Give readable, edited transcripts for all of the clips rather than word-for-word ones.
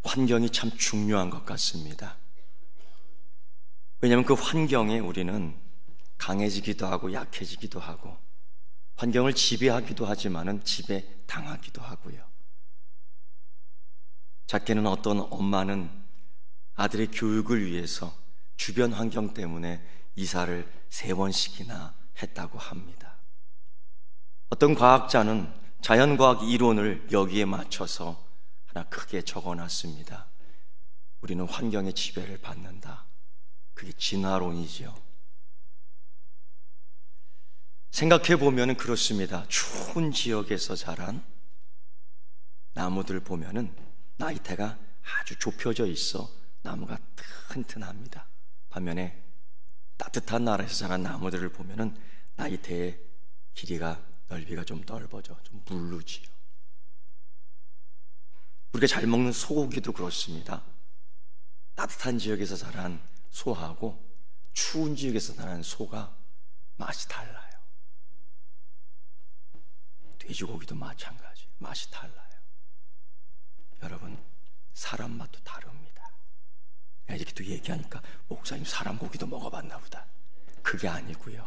환경이 참 중요한 것 같습니다. 왜냐하면 그 환경에 우리는 강해지기도 하고 약해지기도 하고 환경을 지배하기도 하지만은 지배당하기도 하고요. 작게는 어떤 엄마는 아들의 교육을 위해서 주변 환경 때문에 이사를 3번씩이나 했다고 합니다. 어떤 과학자는 자연과학 이론을 여기에 맞춰서 하나 크게 적어놨습니다. 우리는 환경의 지배를 받는다. 그게 진화론이지요. 생각해보면 그렇습니다. 추운 지역에서 자란 나무들 보면은 나이테가 아주 좁혀져 있어 나무가 튼튼합니다. 반면에 따뜻한 나라에서 자란 나무들을 보면은 나이테의 길이가 넓이가 좀 넓어져 좀 물르지요. 우리가 잘 먹는 소고기도 그렇습니다. 따뜻한 지역에서 자란 소하고 추운 지역에서 자란 소가 맛이 달라요. 돼지고기도 마찬가지예요. 맛이 달라요. 여러분, 사람 맛도 다릅니다. 내가 이렇게 또 얘기하니까 목사님 사람 고기도 먹어봤나 보다. 그게 아니고요.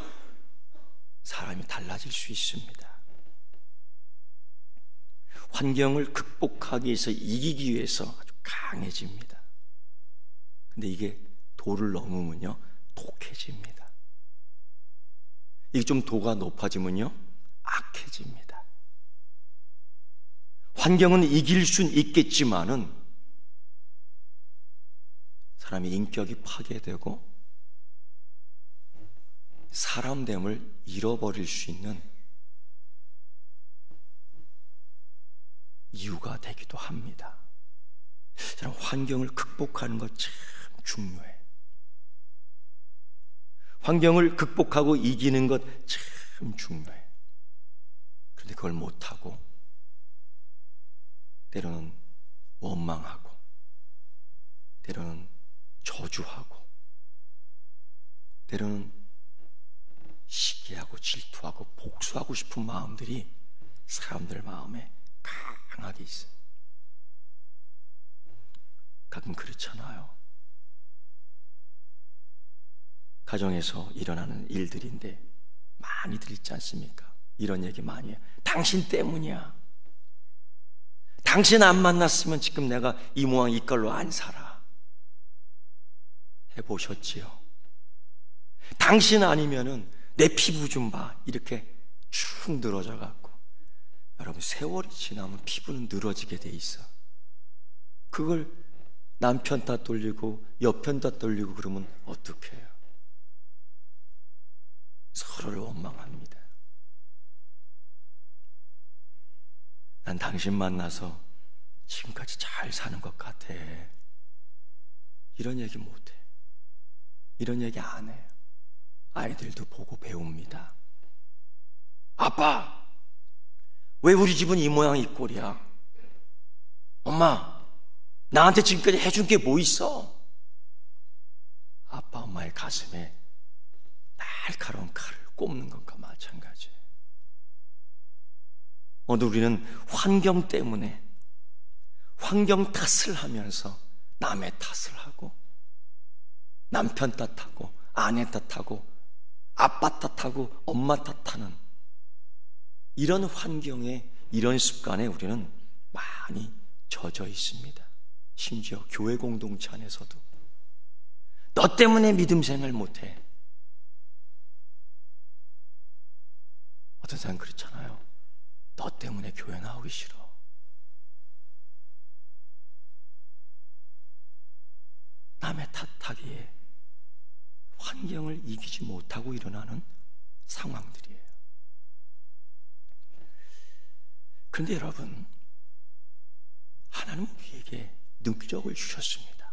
사람이 달라질 수 있습니다. 환경을 극복하기 위해서 이기기 위해서 아주 강해집니다. 근데 이게 도를 넘으면요 독해집니다. 이게 좀 도가 높아지면요 악해집니다. 환경은 이길 수는 있겠지만은 사람의 인격이 파괴되고 사람됨을 잃어버릴 수 있는 이유가 되기도 합니다. 저는 환경을 극복하는 것 참 중요해요. 환경을 극복하고 이기는 것 참 중요해요. 그런데 그걸 못하고 때로는 원망하고 때로는 저주하고 때로는 시기하고 질투하고 복수하고 싶은 마음들이 사람들 마음에 강하게 있어요. 가끔 그렇잖아요. 가정에서 일어나는 일들인데 많이들 있지 않습니까? 이런 얘기 많이 해요. 당신 때문이야. 당신 안 만났으면 지금 내가 이 모양 이 꼴로 안 살아. 해보셨지요? 당신 아니면은 내 피부 좀 봐. 이렇게 축 늘어져 갖고. 여러분, 세월이 지나면 피부는 늘어지게 돼 있어. 그걸 남편 다 돌리고 옆편 다 돌리고 그러면 어떻게 해요? 서로를 원망합니다. 난 당신 만나서 지금까지 잘 사는 것 같아. 이런 얘기 못해. 이런 얘기 안 해요. 아이들도 보고 배웁니다. 아빠, 왜 우리 집은 이 모양 이 꼴이야? 엄마, 나한테 지금까지 해준 게 뭐 있어? 아빠, 엄마의 가슴에 날카로운 칼을 꼽는 것과 마찬가지예요. 오늘 우리는 환경 때문에 환경 탓을 하면서 남의 탓을 하고 남편 탓하고 아내 탓하고 아빠 탓하고 엄마 탓하는 이런 환경에 이런 습관에 우리는 많이 젖어 있습니다. 심지어 교회 공동체 안에서도 너 때문에 믿음 생활 못해. 어떤 사람 그렇잖아요. 너 때문에 교회 나오기 싫어. 남의 탓하기에 환경을 이기지 못하고 일어나는 상황들이에요. 그런데 여러분, 하나님은 우리에게 능력을 주셨습니다.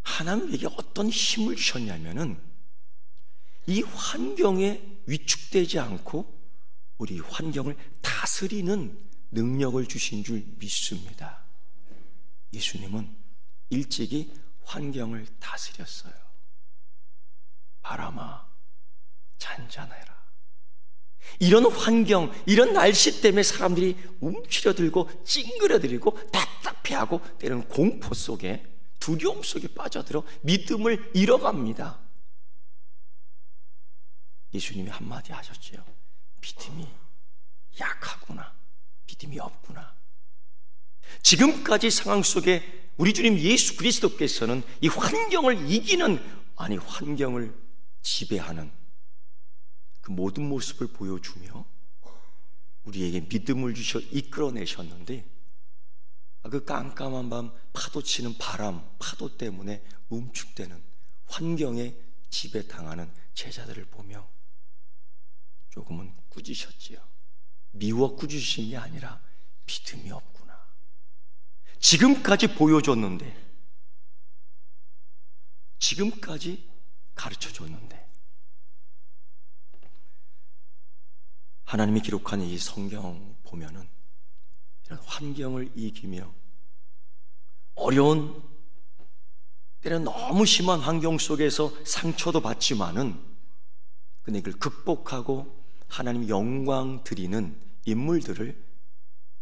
하나님은 우리에게 어떤 힘을 주셨냐면은 이 환경에 위축되지 않고 우리 환경을 다스리는 능력을 주신 줄 믿습니다. 예수님은 일찍이 환경을 다스렸어요. 바람아, 잔잔해라. 이런 환경, 이런 날씨 때문에 사람들이 움츠려들고 찡그려들고 답답해 불쾌하고 때로는 공포 속에, 두려움 속에 빠져들어 믿음을 잃어갑니다. 예수님이 한마디 하셨지요. 믿음이 약하구나, 믿음이 없구나. 지금까지 상황 속에 우리 주님 예수 그리스도께서는 이 환경을 이기는, 아니 환경을 지배하는 그 모든 모습을 보여주며 우리에게 믿음을 주셔 이끌어내셨는데, 그 깜깜한 밤 파도 치는 바람, 파도 때문에 움축되는 환경에 지배당하는 제자들을 보며 조금은 꾸짖으셨지요. 미워 꾸짖으신 게 아니라 믿음이 없구나. 지금까지 보여줬는데, 지금까지 가르쳐줬는데, 하나님이 기록한 이 성경 보면은 이런 환경을 이기며 어려운, 때로는 너무 심한 환경 속에서 상처도 받지만은 근데 이걸 극복하고 하나님 영광 드리는 인물들을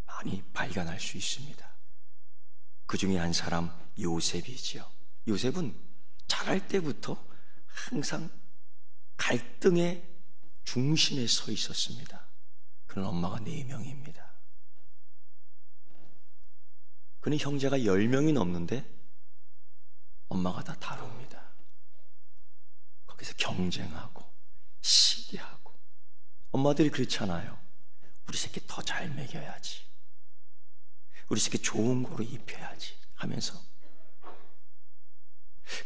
많이 발견할 수 있습니다. 그 중에 한 사람 요셉이지요. 요셉은 자랄 때부터 항상 갈등의 중심에 서 있었습니다. 그는 엄마가 4명입니다. 그는 형제가 10명이 넘는데 엄마가 다 다릅니다. 거기서 경쟁하고 시기하고, 엄마들이 그렇잖아요. 우리 새끼 더 잘 먹여야지, 우리 새끼 좋은 거로 입혀야지 하면서,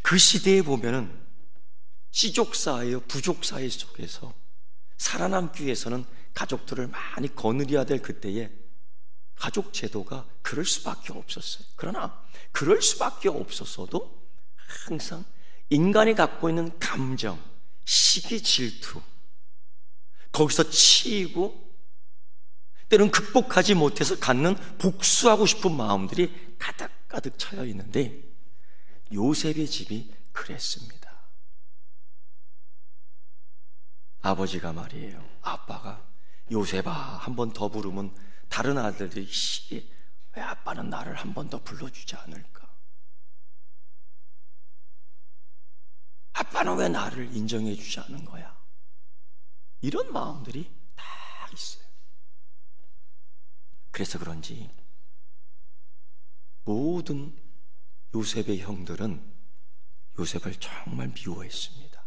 그 시대에 보면은 씨족 사회, 부족 사회 속에서 살아남기 위해서는 가족들을 많이 거느려야 될 그때에 가족 제도가 그럴 수밖에 없었어요. 그러나 그럴 수밖에 없었어도 항상 인간이 갖고 있는 감정, 시기, 질투, 거기서 치이고 때로는 극복하지 못해서 갖는 복수하고 싶은 마음들이 가득가득 차여 있는데, 요셉의 집이 그랬습니다. 아버지가 말이에요, 아빠가 요셉아 한 번 더 부르면 다른 아들들이 왜 아빠는 나를 한 번 더 불러주지 않을까? 아빠는 왜 나를 인정해 주지 않은 거야? 이런 마음들이 다 있어요. 그래서 그런지 모든 요셉의 형들은 요셉을 정말 미워했습니다.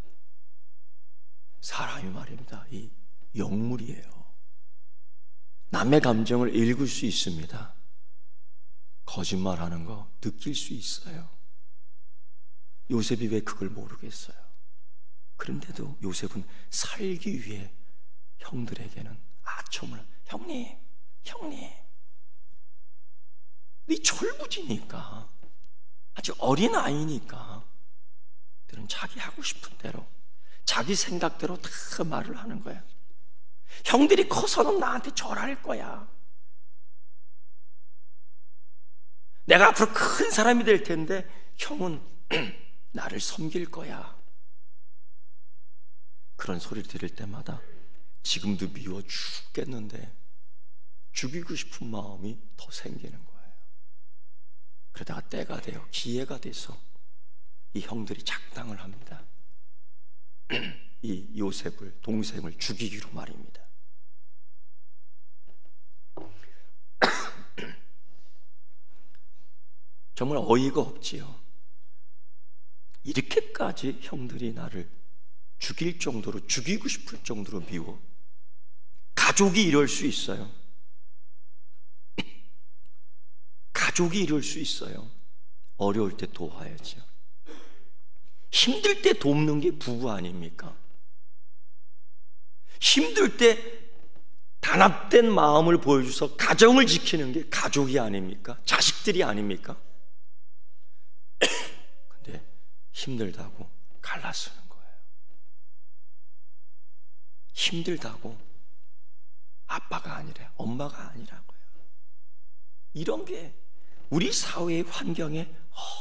사람이 말입니다, 이 영물이에요. 남의 감정을 읽을 수 있습니다. 거짓말하는 거 느낄 수 있어요. 요셉이 왜 그걸 모르겠어요? 그런데도 요셉은 살기 위해 형들에게는 아첨을, 형님 네 철부지니까, 아직 어린 아이니까 들은 자기 하고 싶은 대로, 자기 생각대로 다 말을 하는 거야. 형들이 커서는 나한테 절할 거야. 내가 앞으로 큰 사람이 될 텐데 형은 나를 섬길 거야. 그런 소리를 들을 때마다 지금도 미워 죽겠는데 죽이고 싶은 마음이 더 생기는 거예요. 그러다가 때가 돼요. 기회가 돼서 이 형들이 작당을 합니다. 이 요셉을, 동생을 죽이기로 말입니다. 정말 어이가 없지요. 이렇게까지 형들이 나를 죽일 정도로, 죽이고 싶을 정도로 미워. 가족이 이럴 수 있어요. 가족이 이럴 수 있어요. 어려울 때 도와야죠. 힘들 때 돕는 게 부부 아닙니까? 힘들 때 단합된 마음을 보여줘서 가정을 지키는 게 가족이 아닙니까? 자식들이 아닙니까? 근데 힘들다고 갈라쓰는 거예요. 힘들다고 아빠가 아니라 엄마가 아니라고요. 이런 게 우리 사회의 환경에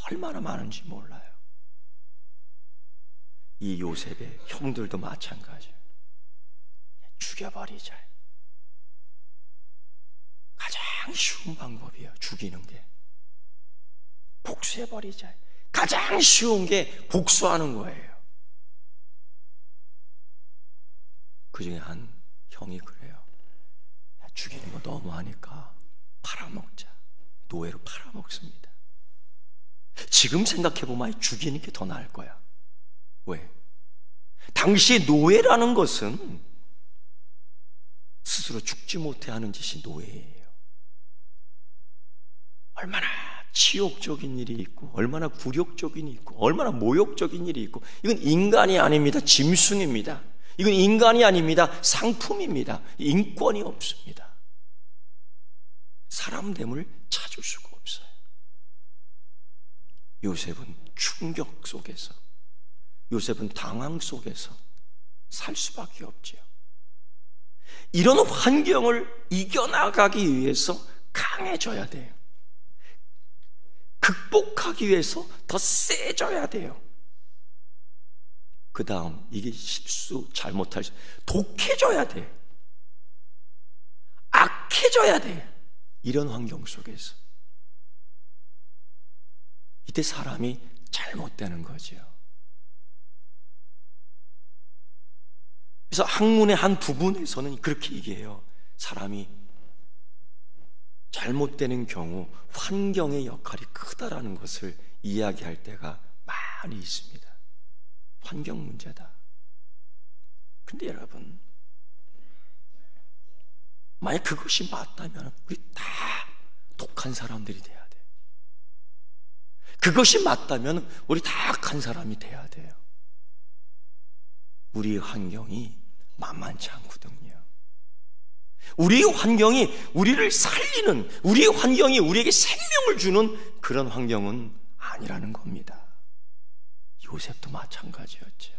얼마나 많은지 몰라요. 이 요셉의 형들도 마찬가지예요. 죽여버리자. 가장 쉬운 방법이에요, 죽이는 게. 복수해버리자. 가장 쉬운 게 복수하는 거예요. 그 중에 한 형이 그래요. 야, 죽이는 거 너무하니까 팔아먹자. 노예로 팔아먹습니다. 지금 생각해보면 죽이는 게 더 나을 거야. 왜? 당시 노예라는 것은 스스로 죽지 못해 하는 짓이 노예예요. 얼마나 치욕적인 일이 있고, 얼마나 굴욕적인 일이 있고, 얼마나 모욕적인 일이 있고, 이건 인간이 아닙니다. 짐승입니다. 이건 인간이 아닙니다. 상품입니다. 인권이 없습니다. 사람됨을 찾을 수가 없어요. 요셉은 충격 속에서, 요셉은 당황 속에서 살 수밖에 없지요. 이런 환경을 이겨나가기 위해서 강해져야 돼요. 극복하기 위해서 더 세져야 돼요. 그 다음 이게 실수 잘못할 수, 독해져야 돼. 악해져야 돼. 이런 환경 속에서 이때 사람이 잘못되는 거죠. 그래서 학문의 한 부분에서는 그렇게 얘기해요. 사람이 잘못되는 경우 환경의 역할이 크다라는 것을 이야기할 때가 많이 있습니다. 환경 문제다. 근데 여러분, 만약 그것이 맞다면 우리 다 독한 사람들이 돼야 돼요. 그것이 맞다면 우리 다 악한 사람이 돼야 돼요. 우리의 환경이 만만치 않거든요. 우리의 환경이 우리를 살리는, 우리의 환경이 우리에게 생명을 주는 그런 환경은 아니라는 겁니다. 요셉도 마찬가지였죠.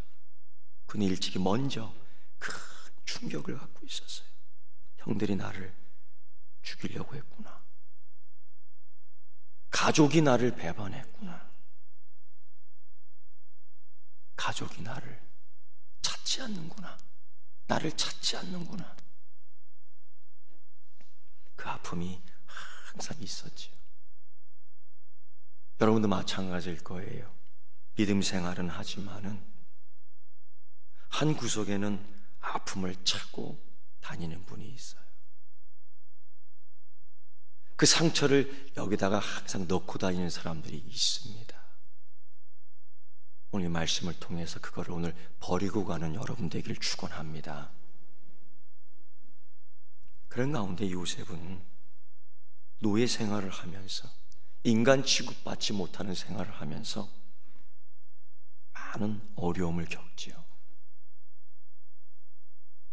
그는 일찍이 먼저 큰 충격을 갖고 있었어요. 형들이 나를 죽이려고 했구나. 가족이 나를 배반했구나. 가족이 나를 찾지 않는구나. 나를 찾지 않는구나. 그 아픔이 항상 있었죠. 여러분도 마찬가지일 거예요. 믿음 생활은 하지만은 한 구석에는 아픔을 찾고 다니는 분이 있어요. 그 상처를 여기다가 항상 넣고 다니는 사람들이 있습니다. 오늘 이 말씀을 통해서 그거를 오늘 버리고 가는 여러분 되길 축원합니다. 그런 가운데 요셉은 노예 생활을 하면서, 인간 취급받지 못하는 생활을 하면서 많은 어려움을 겪지요.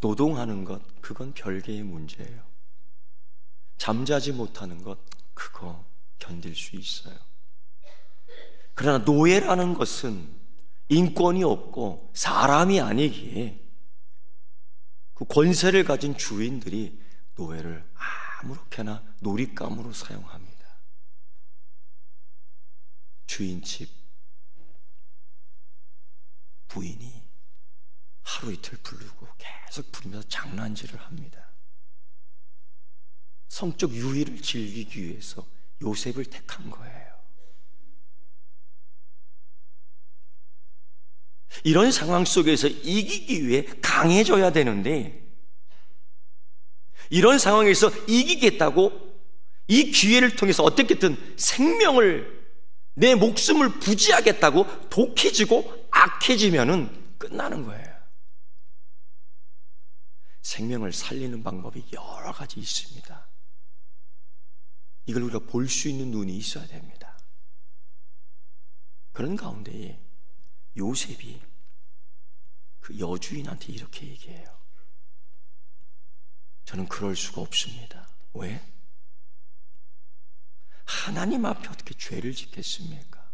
노동하는 것, 그건 별개의 문제예요. 잠자지 못하는 것, 그거 견딜 수 있어요. 그러나 노예라는 것은 인권이 없고 사람이 아니기에 그 권세를 가진 주인들이 노예를 아무렇게나 놀잇감으로 사용합니다. 주인 집 부인이 하루 이틀 부르고 계속 부르면서 장난질을 합니다. 성적 유의를 즐기기 위해서 요셉을 택한 거예요. 이런 상황 속에서 이기기 위해 강해져야 되는데, 이런 상황에서 이기겠다고 이 기회를 통해서 어떻게든 생명을, 내 목숨을 부지하겠다고 독해지고 악해지면은 끝나는 거예요. 생명을 살리는 방법이 여러 가지 있습니다. 이걸 우리가 볼 수 있는 눈이 있어야 됩니다. 그런 가운데에 요셉이 그 여주인한테 이렇게 얘기해요. 저는 그럴 수가 없습니다. 왜? 하나님 앞에 어떻게 죄를 짓겠습니까?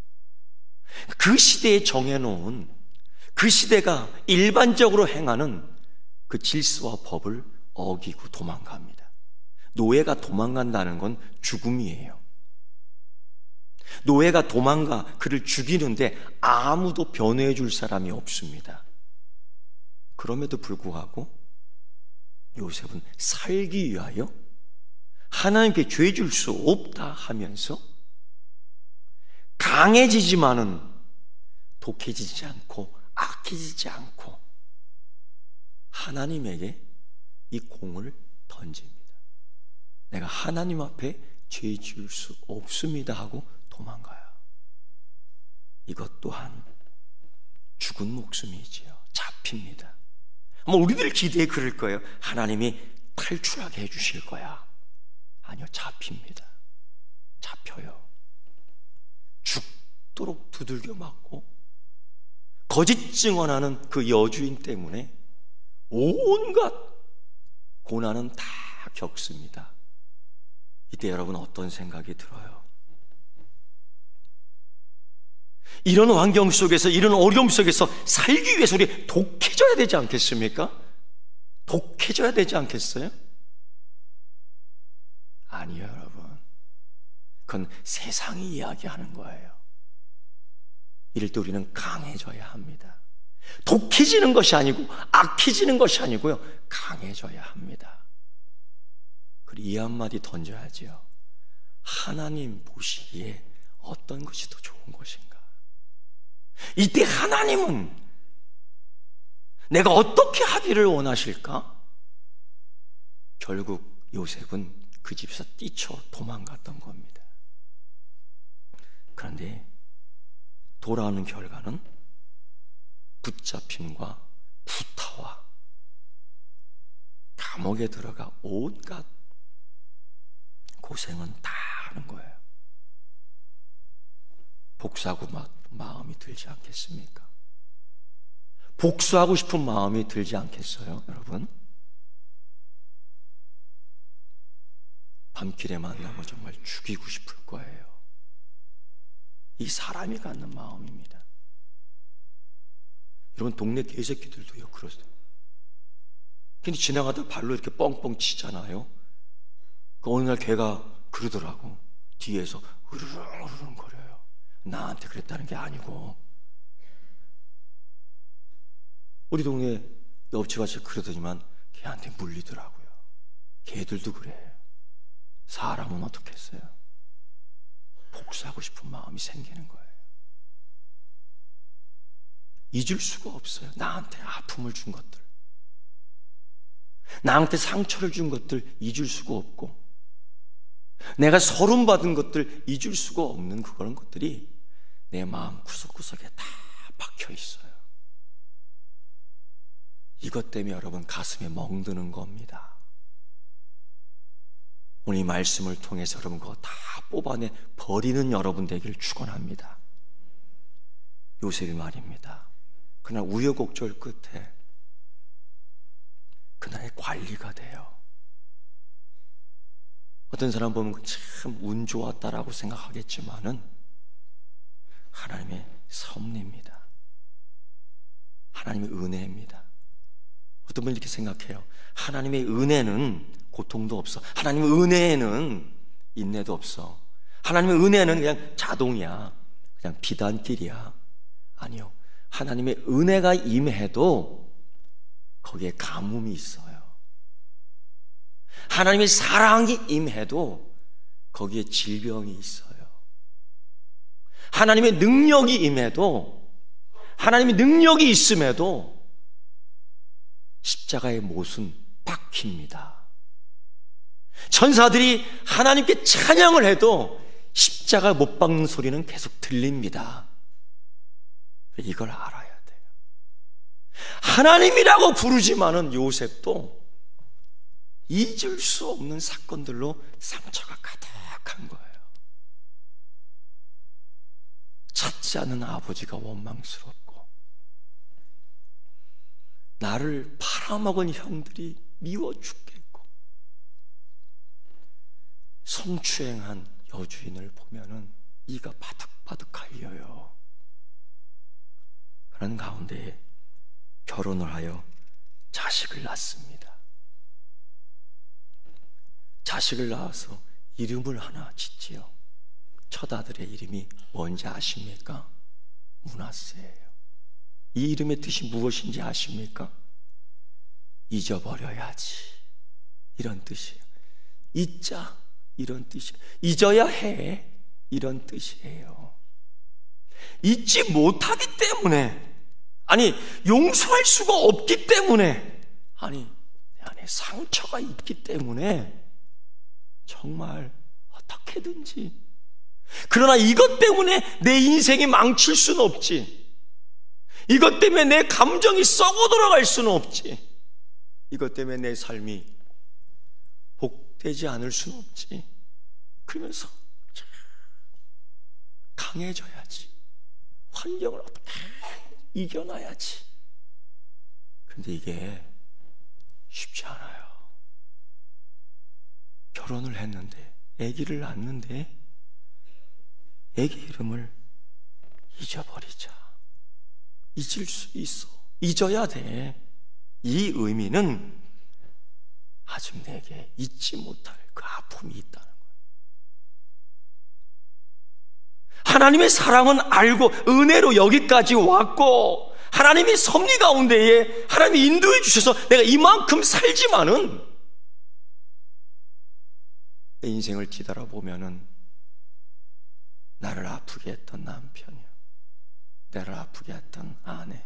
그 시대에 정해놓은, 그 시대가 일반적으로 행하는 그 질서와 법을 어기고 도망갑니다. 노예가 도망간다는 건 죽음이에요. 노예가 도망가 그를 죽이는데 아무도 변호해 줄 사람이 없습니다. 그럼에도 불구하고 요셉은 살기 위하여 하나님께 죄 줄 수 없다 하면서 강해지지만은 독해지지 않고 악해지지 않고 하나님에게 이 공을 던집니다. 내가 하나님 앞에 죄 지을 수 없습니다 하고 도망가요. 이것 또한 죽은 목숨이지요. 잡힙니다. 아마 우리들 기대에 그럴 거예요. 하나님이 탈출하게 해주실 거야. 아니요, 잡힙니다. 잡혀요. 죽도록 두들겨 맞고 거짓 증언하는 그 여주인 때문에 온갖 고난은 다 겪습니다. 이때 여러분 어떤 생각이 들어요? 이런 환경 속에서, 이런 어려움 속에서 살기 위해서 우리 독해져야 되지 않겠습니까? 독해져야 되지 않겠어요? 아니요, 여러분. 그건 세상이 이야기하는 거예요. 이럴 때 우리는 강해져야 합니다. 독해지는 것이 아니고 악해지는 것이 아니고요, 강해져야 합니다. 그리고 이 한마디 던져야지요. 하나님 보시기에 어떤 것이 더 좋은 것인가? 이때 하나님은 내가 어떻게 하기를 원하실까? 결국 요셉은 그 집에서 뛰쳐 도망갔던 겁니다. 그런데 돌아오는 결과는 붙잡힘과 구타와 감옥에 들어가 온갖 고생은 다 하는 거예요. 복수하고 마음이 들지 않겠습니까? 복수하고 싶은 마음이 들지 않겠어요, 여러분? 밤길에 만나면 정말 죽이고 싶을 거예요. 이 사람이 갖는 마음입니다. 여러분, 동네 개새끼들도요, 그러세요. 근데 지나가다 발로 이렇게 뻥뻥 치잖아요. 그 어느 날 걔가 그러더라고. 뒤에서 으르렁 거려요. 나한테 그랬다는 게 아니고. 우리 동네 옆집 아저씨 그러더니만 걔한테 물리더라고요. 걔들도 그래요. 사람은 어떻게 했어요? 복수하고 싶은 마음이 생기는 거예요. 잊을 수가 없어요. 나한테 아픔을 준 것들, 나한테 상처를 준 것들 잊을 수가 없고, 내가 서름받은 것들 잊을 수가 없는 그런 것들이 내 마음 구석구석에 다 박혀 있어요. 이것 때문에 여러분 가슴에 멍드는 겁니다. 오늘 이 말씀을 통해서 여러분 그거 다 뽑아내 버리는 여러분 되길 축원합니다. 요셉이 말입니다. 그날 우여곡절 끝에 그날의 관리가 돼요. 어떤 사람 보면 참 운 좋았다라고 생각하겠지만은 하나님의 섭리입니다. 하나님의 은혜입니다. 어떤 분이 이렇게 생각해요. 하나님의 은혜는 고통도 없어. 하나님의 은혜에는 인내도 없어. 하나님의 은혜는 그냥 자동이야. 그냥 비단길이야. 아니요. 하나님의 은혜가 임해도 거기에 가뭄이 있어요. 하나님의 사랑이 임해도 거기에 질병이 있어요. 하나님의 능력이 임해도, 하나님의 능력이 있음에도 십자가의 못은 박힙니다. 천사들이 하나님께 찬양을 해도 십자가 못 박는 소리는 계속 들립니다. 이걸 알아야 돼요. 하나님이라고 부르지만은 요셉도 잊을 수 없는 사건들로 상처가 가득한 거예요. 찾지 않는 아버지가 원망스럽고, 나를 팔아먹은 형들이 미워 죽겠고, 성추행한 여주인을 보면은 이가 바득바득 갈려요. 그런 가운데 결혼을 하여 자식을 낳습니다. 자식을 낳아서 이름을 하나 짓지요. 첫 아들의 이름이 뭔지 아십니까? 므낫세예요. 이 이름의 뜻이 무엇인지 아십니까? 잊어버려야지, 이런 뜻이에요. 잊자, 이런 뜻이에요. 잊어야 해, 이런 뜻이에요. 잊지 못하기 때문에, 아니 용서할 수가 없기 때문에, 아니 내 안에 상처가 있기 때문에 정말 어떻게든지, 그러나 이것 때문에 내 인생이 망칠 수는 없지. 이것 때문에 내 감정이 썩어 돌아갈 수는 없지. 이것 때문에 내 삶이 복되지 않을 수는 없지. 그러면서 강해져야지. 환경을 어떻게 이겨놔야지. 그런데 이게 쉽지 않아요. 결혼을 했는데, 아기를 낳는데 아기 이름을 잊어버리자. 잊을 수 있어. 잊어야 돼. 이 의미는 아직 내게 잊지 못할 그 아픔이 있다는 거예요. 하나님의 사랑은 알고 은혜로 여기까지 왔고, 하나님이 섭리 가운데에 하나님이 인도해 주셔서 내가 이만큼 살지만은, 내 인생을 뒤돌아보면은 나를 아프게 했던 남편이요, 나를 아프게 했던 아내,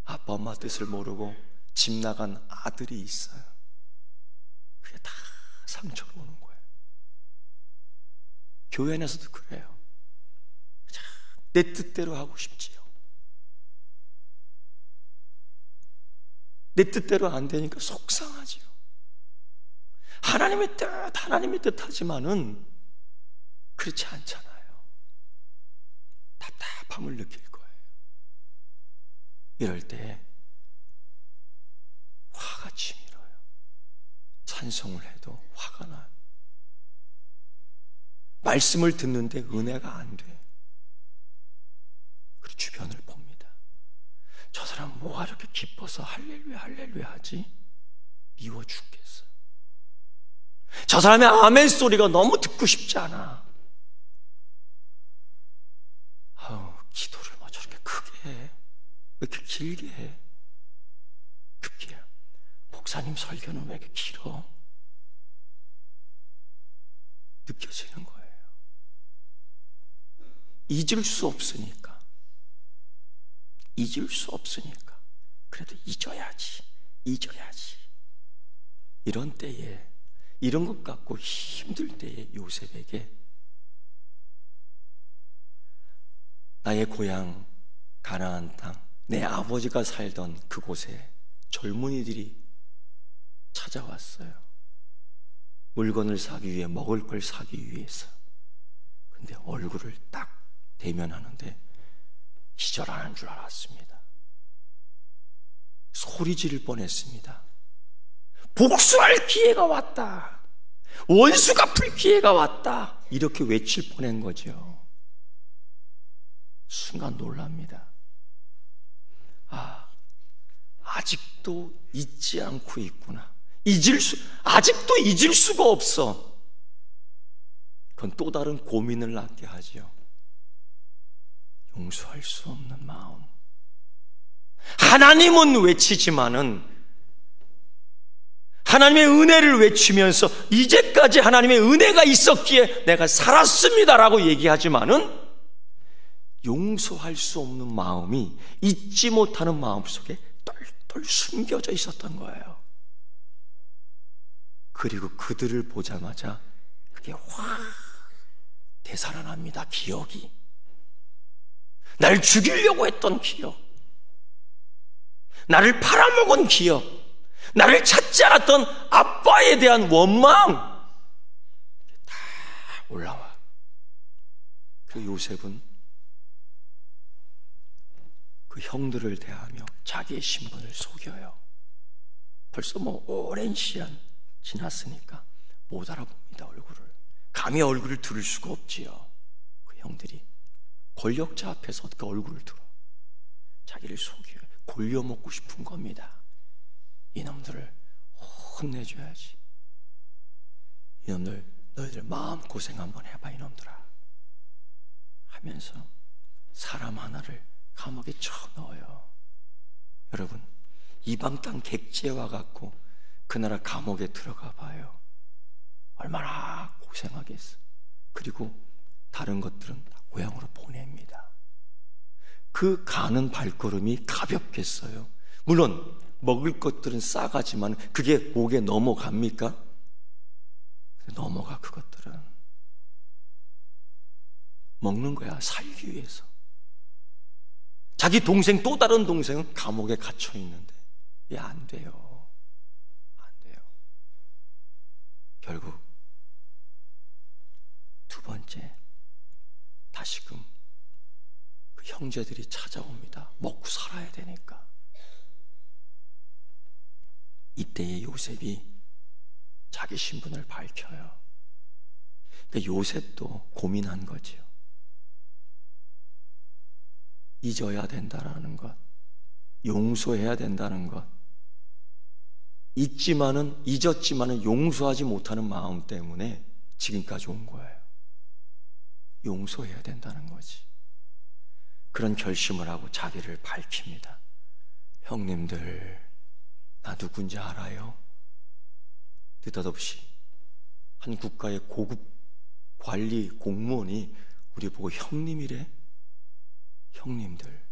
아빠 엄마 뜻을 모르고 집 나간 아들이 있어요. 그게 다 상처로 오는 거예요. 교회 안에서도 그래요. 내 뜻대로 하고 싶지요. 내 뜻대로 안 되니까 속상하지요. 하나님의 뜻 하지만은 그렇지 않잖아요. 답답함을 느낄 거예요. 이럴 때 화가 치밀어요. 찬송을 해도 화가 나요. 말씀을 듣는데 은혜가 안 돼. 그리고 주변을 봅니다. 저 사람 뭐가 이렇게 기뻐서 할렐루야 할렐루야 하지? 미워 죽겠어. 저 사람의 아멘 소리가 너무 듣고 싶지 않아. 기도를 뭐 저렇게 크게 해? 왜 이렇게 길게 해? 급기야. 목사님 설교는 왜 이렇게 길어? 느껴지는 거예요. 잊을 수 없으니까. 잊을 수 없으니까. 그래도 잊어야지. 이런 때에, 이런 것 갖고 힘들 때에 요셉에게 나의 고향 가나안 땅, 내 아버지가 살던 그곳에 젊은이들이 찾아왔어요. 물건을 사기 위해, 먹을 걸 사기 위해서. 근데 얼굴을 딱 대면하는데 기절하는 줄 알았습니다. 소리 지를 뻔했습니다. 복수할 기회가 왔다. 원수 갚을 기회가 왔다. 이렇게 외칠 뻔한 거죠. 순간 놀랍니다. 아직도 잊지 않고 있구나. 아직도 잊을 수가 없어. 그건 또 다른 고민을 낳게 하죠. 용서할 수 없는 마음. 하나님은 외치지만은, 하나님의 은혜를 외치면서 이제까지 하나님의 은혜가 있었기에 내가 살았습니다라고 얘기하지만은, 용서할 수 없는 마음이, 잊지 못하는 마음 속에 똘똘 숨겨져 있었던 거예요. 그리고 그들을 보자마자 그게 확 되살아납니다. 기억이. 날 죽이려고 했던 기억, 나를 팔아먹은 기억, 나를 찾지 않았던 아빠에 대한 원망, 다 올라와. 그 요셉은 그 형들을 대하며 자기의 신분을 속여요. 벌써 오랜 시간 지났으니까 못 알아봅니다. 얼굴을. 감히 얼굴을 들을 수가 없지요. 그 형들이 권력자 앞에서 어떻게 얼굴을 들어? 자기를 속여요. 골려먹고 싶은 겁니다. 이놈들을 혼내줘야지. 이놈들, 너희들 마음고생 한번 해봐 이놈들아 하면서 사람 하나를 감옥에 쳐넣어요. 여러분, 이방 땅 객지에 와갖고 그 나라 감옥에 들어가 봐요. 얼마나 고생하겠어. 그리고 다른 것들은 다 고향으로 보냅니다. 그 가는 발걸음이 가볍겠어요? 물론 먹을 것들은 싸가지만 그게 목에 넘어갑니까? 넘어가. 그것들은 먹는 거야, 살기 위해서. 자기 동생, 또 다른 동생은 감옥에 갇혀 있는데 이게 안 돼요. 안 돼요. 결국 두 번째, 다시금 그 형제들이 찾아옵니다. 먹고 살아야 되니까. 이때에 요셉이 자기 신분을 밝혀요. 그러니까 요셉도 고민한 거지요. 잊어야 된다라는 것, 용서해야 된다는 것, 잊었지만은 용서하지 못하는 마음 때문에 지금까지 온 거예요. 용서해야 된다는 거지. 그런 결심을 하고 자기를 밝힙니다. 형님들, 나 누군지 알아요? 느닷없이 한 국가의 고급 관리 공무원이 우리 보고 형님이래? 형님들,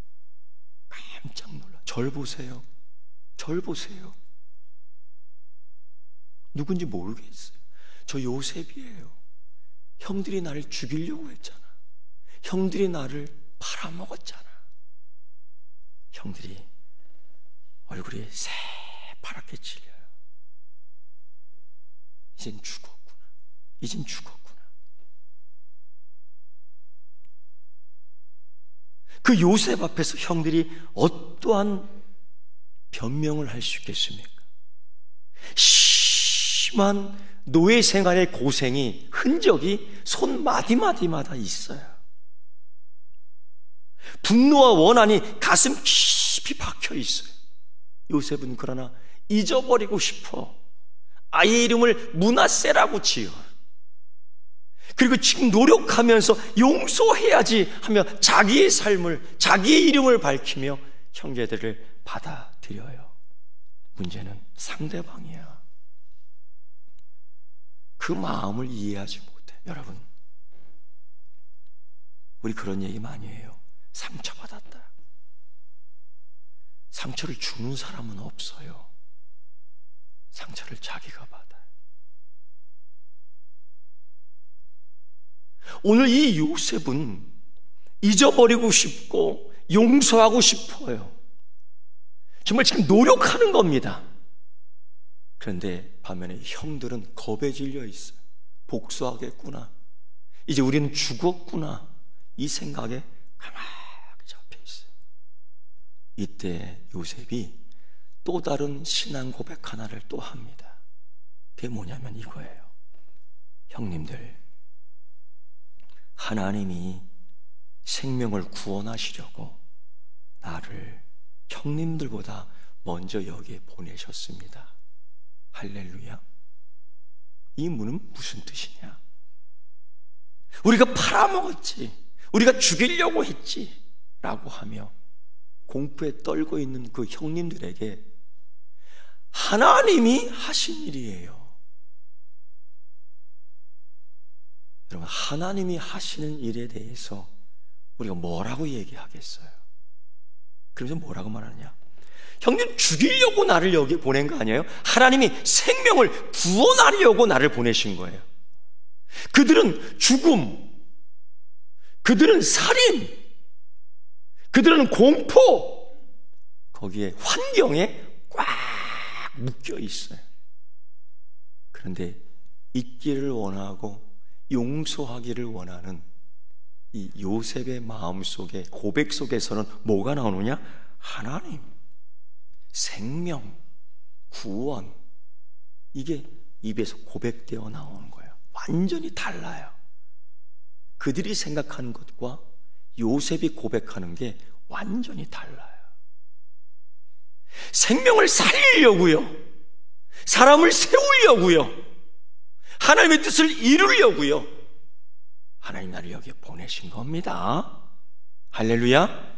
깜짝 놀라. 절 보세요. 절 보세요. 누군지 모르겠어요. 저 요셉이에요. 형들이 나를 죽이려고 했잖아. 형들이 나를 팔아먹었잖아. 형들이 얼굴이 새파랗게 질려요. 이젠 죽었구나. 이젠 죽었구나. 그 요셉 앞에서 형들이 어떠한 변명을 할 수 있겠습니까? 심한 노예 생활의 고생이, 흔적이 손 마디마디마다 있어요. 분노와 원한이 가슴 깊이 박혀 있어요. 요셉은 그러나 잊어버리고 싶어 아이의 이름을 므낫세라고 지어, 그리고 지금 노력하면서 용서해야지 하며 자기의 삶을, 자기의 이름을 밝히며 형제들을 받아들여요. 문제는 상대방이야. 그 마음을 이해하지 못해. 여러분, 우리 그런 얘기 많이 해요. 상처받았다. 상처를 주는 사람은 없어요. 상처를 자기가 받아요. 오늘 이 요셉은 잊어버리고 싶고 용서하고 싶어요. 정말 지금 노력하는 겁니다. 그런데 반면에 형들은 겁에 질려 있어요. 복수하겠구나, 이제 우리는 죽었구나, 이 생각에 강하게 잡혀 있어요. 이때 요셉이 또 다른 신앙 고백 하나를 또 합니다. 그게 뭐냐면 이거예요. 형님들, 하나님이 생명을 구원하시려고 나를 형님들보다 먼저 여기에 보내셨습니다. 할렐루야. 이 문은 무슨 뜻이냐? 우리가 팔아먹었지, 우리가 죽이려고 했지 라고 하며 공포에 떨고 있는 그 형님들에게 하나님이 하신 일이에요. 여러분, 하나님이 하시는 일에 대해서 우리가 뭐라고 얘기하겠어요? 그래서 뭐라고 말하느냐? 형님 죽이려고 나를 여기 보낸 거 아니에요? 하나님이 생명을 구원하려고 나를 보내신 거예요. 그들은 죽음, 그들은 살인, 그들은 공포, 거기에 환경에 꽉 묶여 있어요. 그런데 잊기를 원하고 용서하기를 원하는 이 요셉의 마음속에, 고백 속에서는 뭐가 나오느냐? 하나님, 생명, 구원, 이게 입에서 고백되어 나오는 거예요. 완전히 달라요. 그들이 생각하는 것과 요셉이 고백하는 게 완전히 달라요. 생명을 살리려고요, 사람을 세우려고요, 하나님의 뜻을 이루려고요, 하나님 나를 여기에 보내신 겁니다. 할렐루야.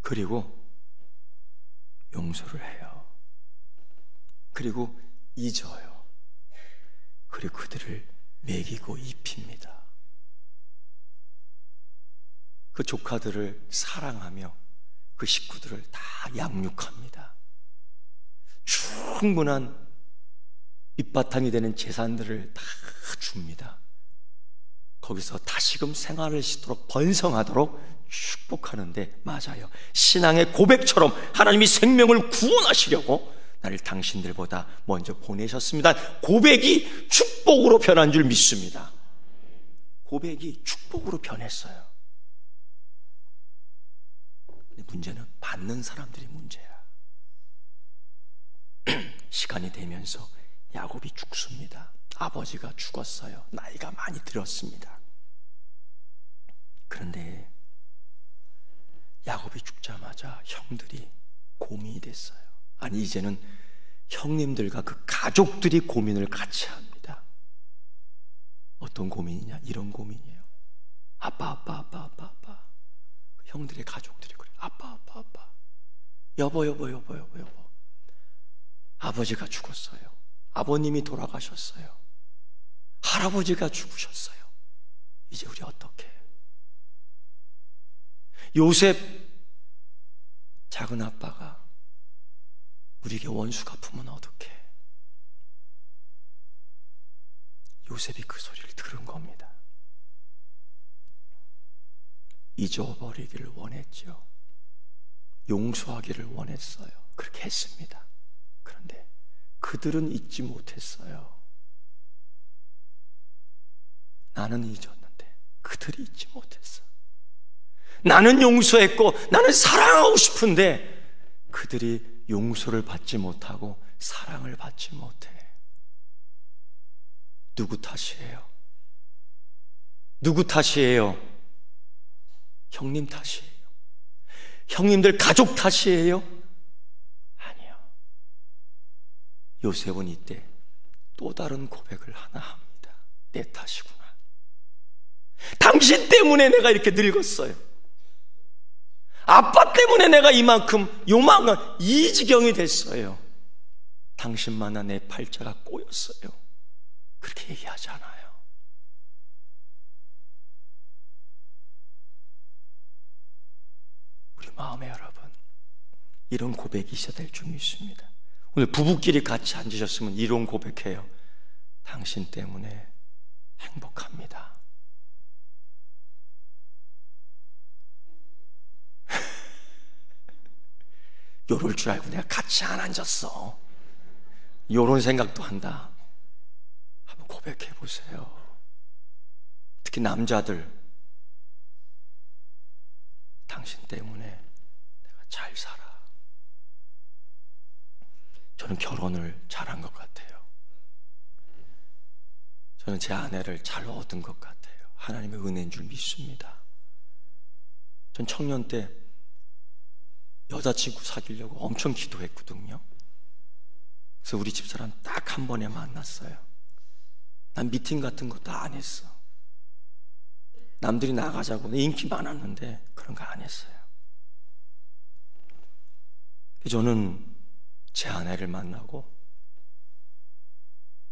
그리고 용서를 해요. 그리고 잊어요. 그리고 그들을 먹이고 입힙니다. 그 조카들을 사랑하며 그 식구들을 다 양육합니다. 충분한 밑바탕이 되는 재산들을 다 줍니다. 거기서 다시금 생활을 시도록 번성하도록 축복하는데, 맞아요, 신앙의 고백처럼 하나님이 생명을 구원하시려고 나를 당신들보다 먼저 보내셨습니다. 고백이 축복으로 변한 줄 믿습니다. 고백이 축복으로 변했어요. 근데 문제는 받는 사람들이 문제야. 시간이 되면서 야곱이 죽습니다. 아버지가 죽었어요. 나이가 많이 들었습니다. 그런데 야곱이 죽자마자 형들이 고민이 됐어요. 아니, 이제는 형님들과 그 가족들이 고민을 같이 합니다. 어떤 고민이냐? 이런 고민이에요. 아빠. 그 형들의 가족들이 그래요. 아빠. 여보. 아버지가 죽었어요. 아버님이 돌아가셨어요. 할아버지가 죽으셨어요. 이제 우리 어떻게 해요? 요셉 작은 아빠가 우리에게 원수 갚으면 어떡해? 요셉이 그 소리를 들은 겁니다. 잊어버리기를 원했죠. 용서하기를 원했어요. 그렇게 했습니다. 그런데 그들은 잊지 못했어요. 나는 잊었는데 그들이 잊지 못했어. 나는 용서했고 나는 사랑하고 싶은데 그들이 용서를 받지 못하고 사랑을 받지 못해. 누구 탓이에요? 누구 탓이에요? 형님 탓이에요? 형님들 가족 탓이에요? 아니요. 요셉은 이때 또 다른 고백을 하나 합니다. 내 탓이구나. 당신 때문에 내가 이렇게 늙었어요. 아빠 때문에 내가 이만큼 요만한 이 지경이 됐어요. 당신만나 내 팔자가 꼬였어요. 그렇게 얘기하잖아요. 우리 마음에 여러분, 이런 고백이 있어야 될 줄 믿습니다. 오늘 부부끼리 같이 앉으셨으면 이런 고백해요. 당신 때문에 행복합니다. 요럴 줄 알고 내가 같이 안 앉았어. 요런 생각도 한다. 한번 고백해 보세요. 특히 남자들, 당신 때문에 내가 잘 살아. 저는 결혼을 잘한 것 같아요. 저는 제 아내를 잘 얻은 것 같아요. 하나님의 은혜인 줄 믿습니다. 전 청년 때 여자친구 사귀려고 엄청 기도했거든요. 그래서 우리 집사람 딱 한 번에 만났어요. 난 미팅 같은 것도 안 했어. 남들이 나가자고 인기 많았는데 그런 거 안 했어요. 저는 제 아내를 만나고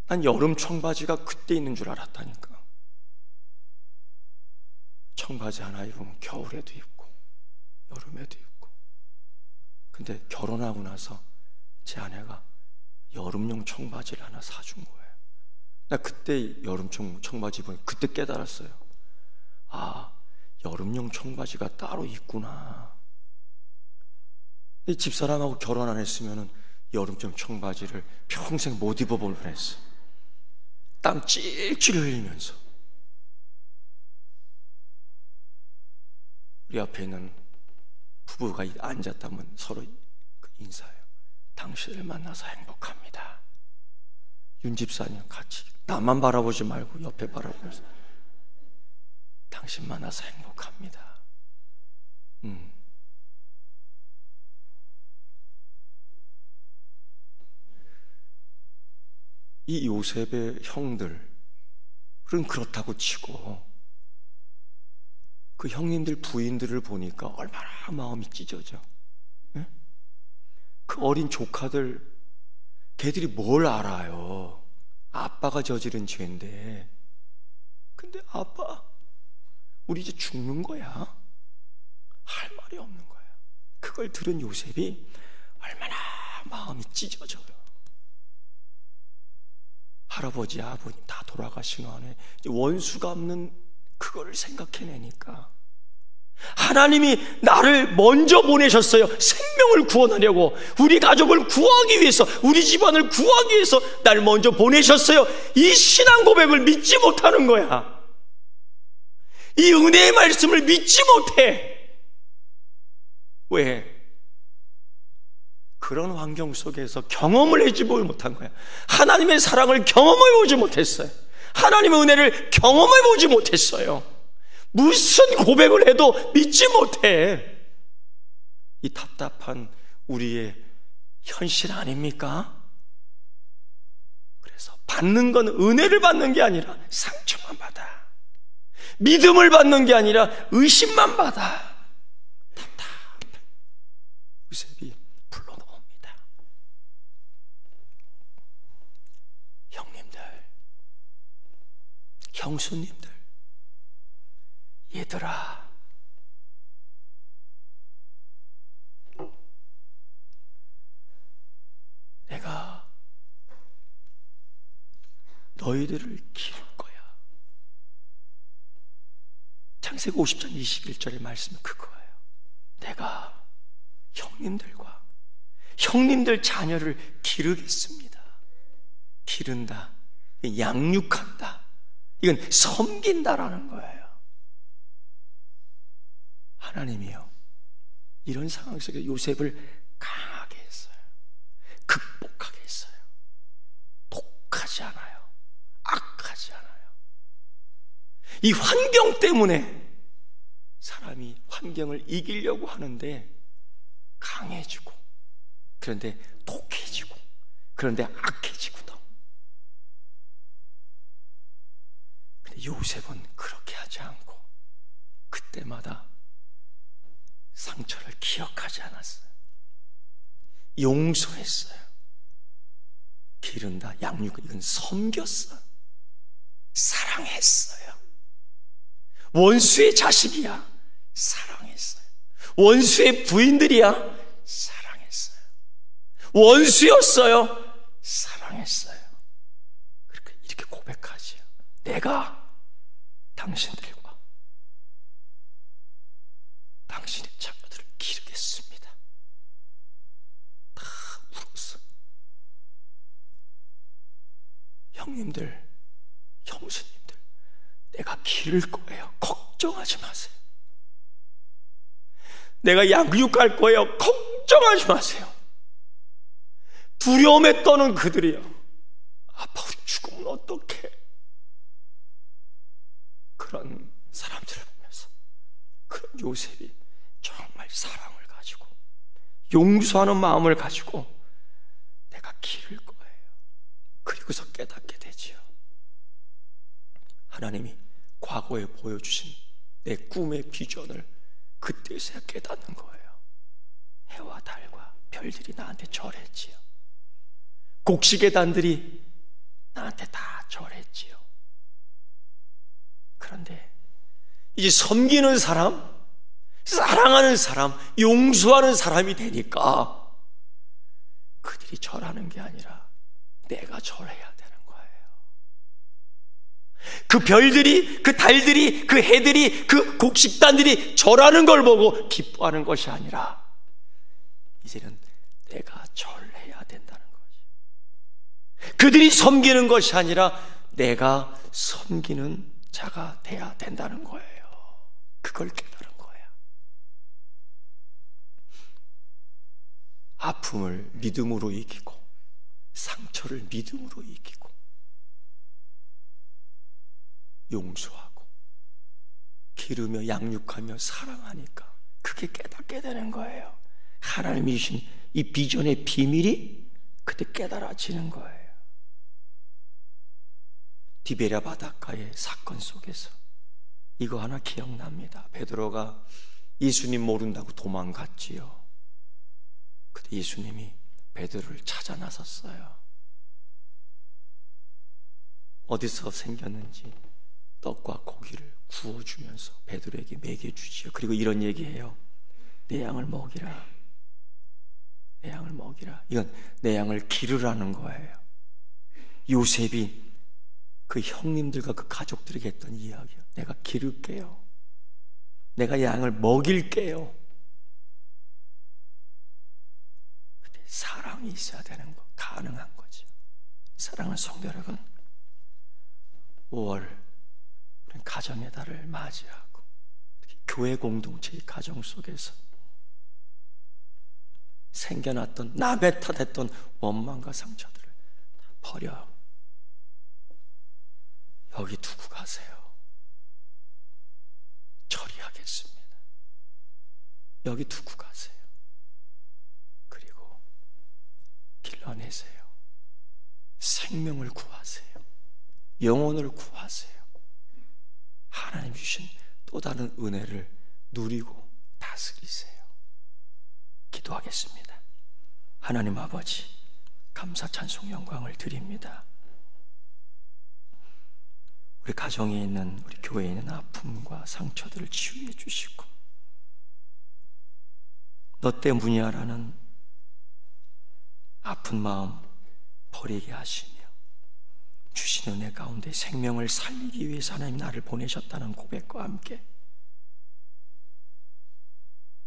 난 여름 청바지가 그때 있는 줄 알았다니까. 청바지 하나 입으면 겨울에도 입고 여름에도 입고. 근데 결혼하고 나서 제 아내가 여름용 청바지를 하나 사준 거예요. 나 그때 여름 청바지 입으면 그때 깨달았어요. 아, 여름용 청바지가 따로 있구나. 집사람하고 결혼 안 했으면 여름용 청바지를 평생 못 입어볼 뻔했어. 땀 찔찔 흘리면서. 우리 앞에 있는 부부가 앉았다면 서로 인사해요. 당신을 만나서 행복합니다. 윤 집사님 같이 나만 바라보지 말고 옆에 바라보면서 당신 만나서 행복합니다. 이 요셉의 형들은 그렇다고 치고 그 형님들 부인들을 보니까 얼마나 마음이 찢어져. 예? 그 어린 조카들, 걔들이 뭘 알아요? 아빠가 저지른 죄인데. 근데 아빠, 우리 이제 죽는 거야. 말이 없는 거예요. 그걸 들은 요셉이 얼마나 마음이 찢어져요. 할아버지, 아버님 다 돌아가신 안에 원수가 없는 그거를 생각해내니까 하나님이 나를 먼저 보내셨어요. 생명을 구원하려고, 우리 가족을 구하기 위해서, 우리 집안을 구하기 위해서 날 먼저 보내셨어요. 이 신앙 고백을 믿지 못하는 거야. 이 은혜의 말씀을 믿지 못해. 왜? 그런 환경 속에서 경험을 해보지 못한 거야. 하나님의 사랑을 경험해보지 못했어요. 하나님의 은혜를 경험해보지 못했어요. 무슨 고백을 해도 믿지 못해. 이 답답한 우리의 현실 아닙니까? 그래서 받는 건 은혜를 받는 게 아니라 상처만 받아. 믿음을 받는 게 아니라 의심만 받아. 답답해. 요셉이 불러놓습니다. 형님들, 형수님들, 얘들아, 내가 너희들을 기를 거야. 창세기 50장 21절의 말씀은 그거예요. 내가 형님들과 형님들 자녀를 기르겠습니다. 기른다, 양육한다, 이건 섬긴다라는 거예요. 하나님이요, 이런 상황 속에 요셉을 강하게 했어요. 극복하게 했어요. 독하지 않아요. 악하지 않아요. 이 환경 때문에 사람이 환경을 이기려고 하는데 강해지고, 그런데 독해지고, 그런데 악해지고. 근데 요셉은 그렇게 하지 않고 그때마다 상처를 기억하지 않았어요. 용서했어요. 기른다, 양육, 이건 섬겼어요. 사랑했어요. 원수의 자식이야, 사랑했어요. 원수의 부인들이야, 사랑했어요. 원수였어요, 사랑했어요. 그렇게 이렇게 고백하지요. 내가 당신들과 당신의 자녀들을 기르겠습니다. 다 울었어. 형님들, 형수님들, 내가 기를 거예요. 걱정하지 마세요. 내가 양육할 거예요. 걱정하지 마세요. 두려움에 떠는 그들이요, 아빠 우리 죽으면 어떡해? 그런 사람들을 보면서 그런 요셉이 정말 사랑을 가지고 용서하는 마음을 가지고 내가 기를 거예요. 그리고서 깨닫게 되지요. 하나님이 과거에 보여주신 내 꿈의 비전을 그때서야 깨닫는 거예요. 해와 달과 별들이 나한테 절했지요. 곡식의 단들이 나한테 다 절했지요. 그런데 이제 섬기는 사람, 사랑하는 사람, 용서하는 사람이 되니까 그들이 절하는 게 아니라 내가 절해야 되는 거예요. 그 별들이, 그 달들이, 그 해들이, 그 곡식단들이 절하는 걸 보고 기뻐하는 것이 아니라 이제는 내가 절해야 된다는 거죠. 그들이 섬기는 것이 아니라 내가 섬기는 자가 돼야 된다는 거예요. 그걸 깨달은 거야. 아픔을 믿음으로 이기고, 상처를 믿음으로 이기고, 용서하고, 기르며 양육하며 사랑하니까 그게 깨닫게 되는 거예요. 하나님이 주신 이 비전의 비밀이 그때 깨달아지는 거예요. 디베랴 바닷가의 사건 속에서 이거 하나 기억납니다. 베드로가 예수님 모른다고 도망갔지요. 그때 예수님이 베드로를 찾아 나섰어요. 어디서 생겼는지 떡과 고기를 구워주면서 베드로에게 먹여주지요. 그리고 이런 얘기해요. 내 양을 먹이라. 내 양을 먹이라. 이건 내 양을 기르라는 거예요. 요셉이 그 형님들과 그 가족들에게 했던 이야기예요. 내가 기를게요. 내가 양을 먹일게요. 근데 사랑이 있어야 되는 거, 가능한 거죠. 사랑하는 성도 여러분, 5월 우리는 가정의 달을 맞이하고 특히 교회 공동체의 가정 속에서 생겨났던 남의 탓했던 원망과 상처들을 다 버려 여기 두고 가세요. 처리하겠습니다. 여기 두고 가세요. 그리고 길러내세요. 생명을 구하세요. 영혼을 구하세요. 하나님 주신 또 다른 은혜를 누리고 다스리세요. 기도하겠습니다. 하나님 아버지, 감사 찬송 영광을 드립니다. 우리 가정에 있는, 우리 교회에 있는 아픔과 상처들을 치유해 주시고 너 때문이야라는 아픈 마음 버리게 하시며 주신 은혜 가운데 생명을 살리기 위해서 하나님 나를 보내셨다는 고백과 함께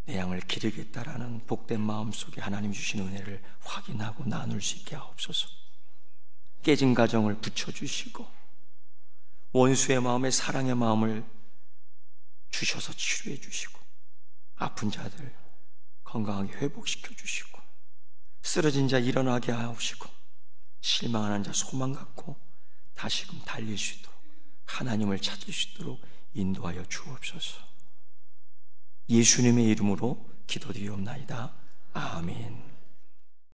내 양을 기르겠다라는 복된 마음 속에 하나님 주신 은혜를 확인하고 나눌 수 있게 하옵소서. 깨진 가정을 붙여주시고 원수의 마음에 사랑의 마음을 주셔서 치료해 주시고 아픈 자들 건강하게 회복시켜 주시고 쓰러진 자 일어나게 하옵시고 실망하는 자 소망 갖고 다시금 달릴 수 있도록 하나님을 찾을 수 있도록 인도하여 주옵소서. 예수님의 이름으로 기도드리옵나이다. 아멘.